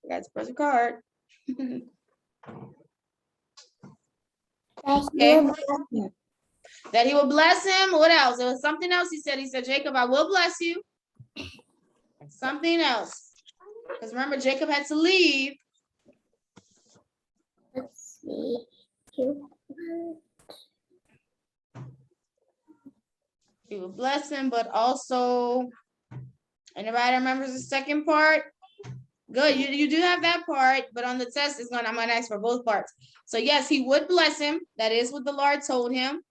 That's press a card. Okay. That he will bless him. What else? There was something else he said. He said, Jacob, I will bless you. Something else. Because remember, Jacob had to leave. Let's see. He will bless him, but also, anybody remembers the second part? Good, you do have that part, but on the test I'm gonna ask for both parts. So yes, he would bless him. That is what the Lord told him.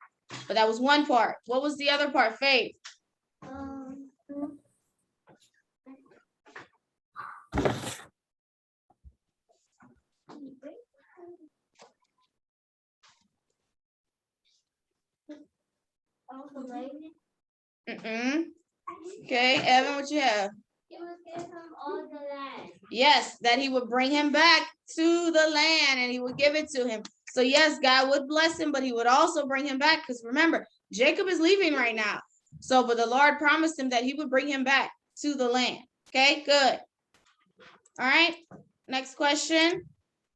But that was one part. What was the other part, Faith? Okay, Evan, what you have? He would give him all the land. Yes, that he would bring him back to the land and he would give it to him. So yes, God would bless him, but he would also bring him back. Because remember, Jacob is leaving right now. So, but the Lord promised him that he would bring him back to the land. Okay, good. All right, next question.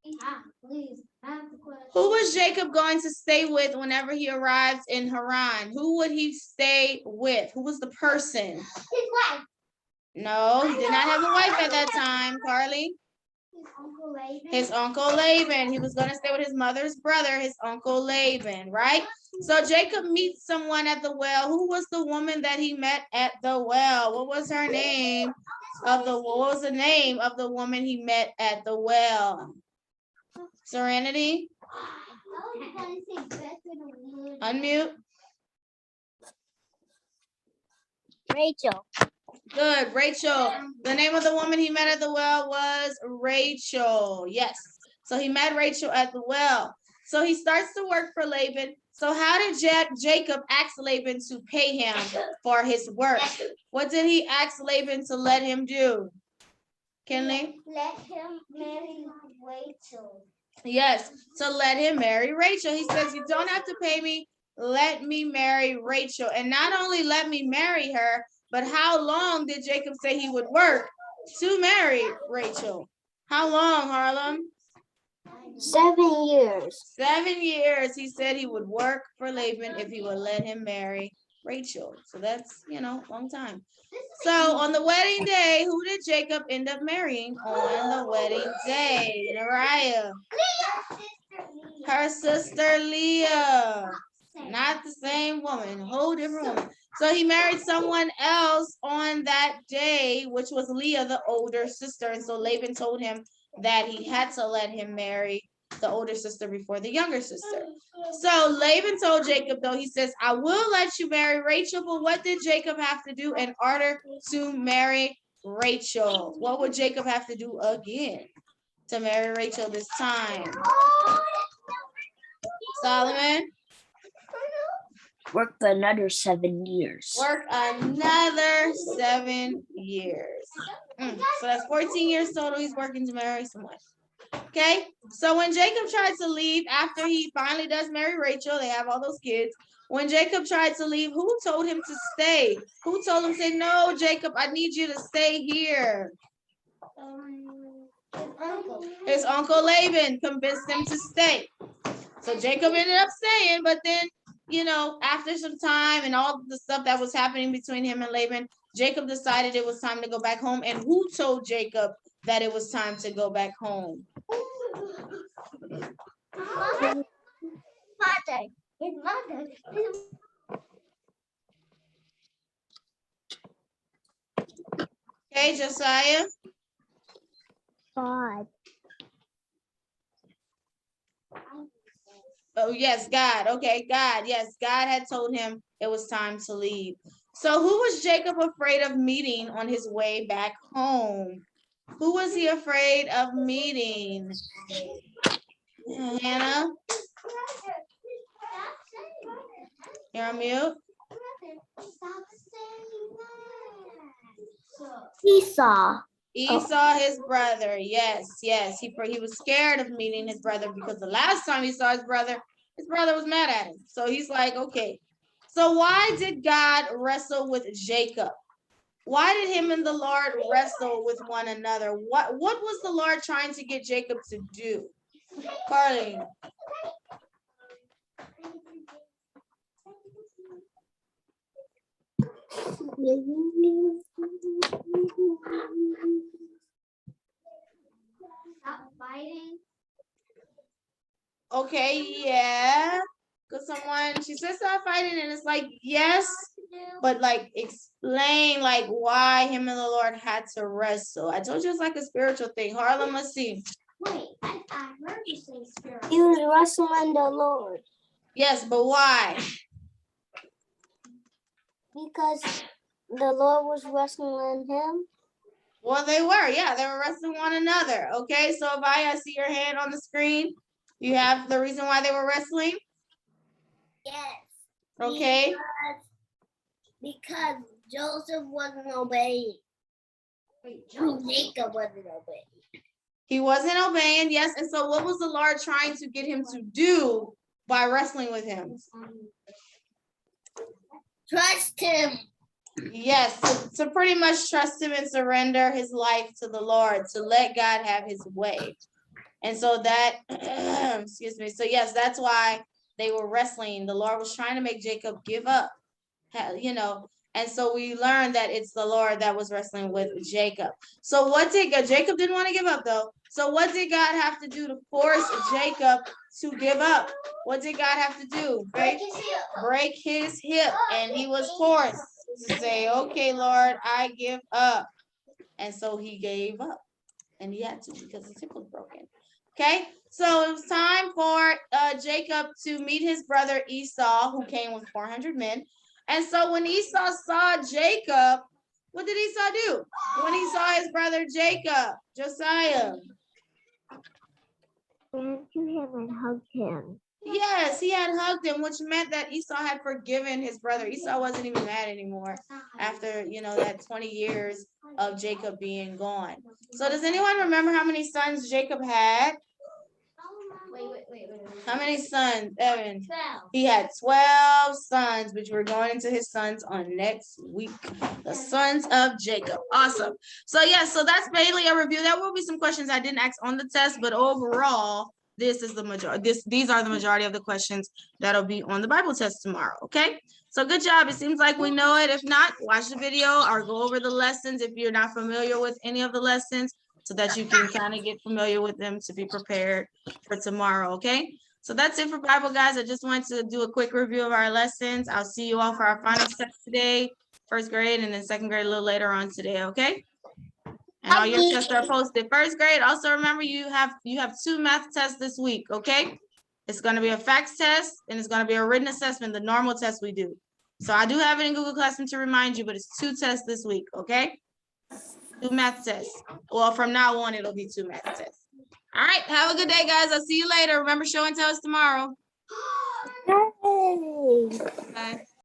Please, I have the question. Who was Jacob going to stay with whenever he arrived in Haran? Who would he stay with? Who was the person? His wife. No, he did not have a wife at that time, Carly. His Uncle Laban. His Uncle Laban. He was going to stay with his mother's brother, his Uncle Laban, right? So Jacob meets someone at the well. Who was the woman that he met at the well? What was her name? What was the name of the woman he met at the well? Serenity? Unmute. Rachel. Good, Rachel. The name of the woman he met at the well was Rachel. Yes. So he met Rachel at the well. So he starts to work for Laban. So how did Jacob ask Laban to pay him for his work? What did he ask Laban to let him do? Kinley? Let him marry Rachel. Yes, to let him marry Rachel. He says, you don't have to pay me. Let me marry Rachel. And not only let me marry her, but how long did Jacob say he would work to marry Rachel? How long, Harlem? 7 years. 7 years. He said he would work for Laban if he would let him marry Rachel. So that's, long time. So on the wedding day, who did Jacob end up marrying on the wedding day? Nariah. Her sister Leah. Not the same woman, a whole different woman. So he married someone else on that day, which was Leah, the older sister. And so Laban told him that he had to let him marry the older sister before the younger sister. So Laban told Jacob, though, he says, I will let you marry Rachel, but what did Jacob have to do in order to marry Rachel? What would Jacob have to do again to marry Rachel this time? Solomon? Work another 7 years. Work another 7 years. So that's 14 years total. He's working to marry someone. Okay, so when Jacob tried to leave after he finally does marry Rachel, they have all those kids. When Jacob tried to leave, who told him to stay? Who told him, say, no, Jacob, I need you to stay here? His uncle. His Uncle Laban convinced him to stay. So Jacob ended up staying, but then, after some time and all the stuff that was happening between him and Laban, Jacob decided it was time to go back home. And who told Jacob that it was time to go back home? Mother. His mother. Okay, Josiah. God. Oh, yes, God. Okay, God. Yes, God had told him it was time to leave. So who was Jacob afraid of meeting on his way back home? Who was he afraid of meeting? Hannah? You're on mute? Esau. Esau, his brother. Yes. He was scared of meeting his brother because the last time he saw his brother was mad at him. So he's like, okay. So why did God wrestle with Jacob? Why did him and the Lord wrestle with one another? What was the Lord trying to get Jacob to do? Carly. Stop fighting. Okay, yeah. Cause she says stop fighting, and it's like, yes, but like explain like why him and the Lord had to wrestle. I told you it's like a spiritual thing. Harlem, let's see. Wait, I heard you say spirit. He was wrestling the Lord Yes, but why? because the Lord was wrestling him. Well, they were wrestling one another. Okay, so if I see your hand on the screen, you have the reason why they were wrestling. Yes. Okay. Because Joseph wasn't obeying. Jacob wasn't obeying. He wasn't obeying, yes. And so what was the Lord trying to get him to do by wrestling with him? Trust him. Yes, to pretty much trust him and surrender his life to the Lord, to let God have his way. And so that, excuse me. So yes, that's why they were wrestling. The Lord was trying to make Jacob give up, you know. And so we learned that it's the Lord that was wrestling with Jacob. So what did Jacob didn't want to give up though. So what did God have to do to force Jacob to give up? What did God have to do? Break his hip. And he was forced to say, okay, Lord, I give up. And so he gave up. And he had to because his hip was broken. Okay, so it was time for Jacob to meet his brother Esau, who came with 400 men. And so when Esau saw Jacob, what did Esau do? When he saw his brother Jacob, Josiah. Ran to him and hugged him. Yes, he had hugged him, which meant that Esau had forgiven his brother. Esau wasn't even mad anymore after, that 20 years of Jacob being gone. So does anyone remember how many sons Jacob had? Wait. How many sons, Evan? 12. He had 12 sons, which we're going into his sons on next week. The sons of Jacob. Awesome. So yes, so that's mainly a review. There will be some questions I didn't ask on the test, but overall, this is the majority. These are the majority of the questions that'll be on the Bible test tomorrow. Okay. So good job. It seems like we know it. If not, watch the video or go over the lessons if you're not familiar with any of the lessons, so that you can kind of get familiar with them to be prepared for tomorrow. Okay. So that's it for Bible, guys. I just wanted to do a quick review of our lessons. I'll see you all for our phonics test today, first grade, and then second grade a little later on today. Okay. And all your tests are posted. First grade, also remember you have 2 math tests this week, okay? It's going to be a facts test and it's going to be a written assessment, the normal test we do. So I do have it in Google Classroom to remind you, but it's 2 tests this week, okay? 2 math tests. Well, from now on, it'll be 2 math tests. All right, have a good day, guys. I'll see you later. Remember, show and tell us tomorrow. Hey. Bye.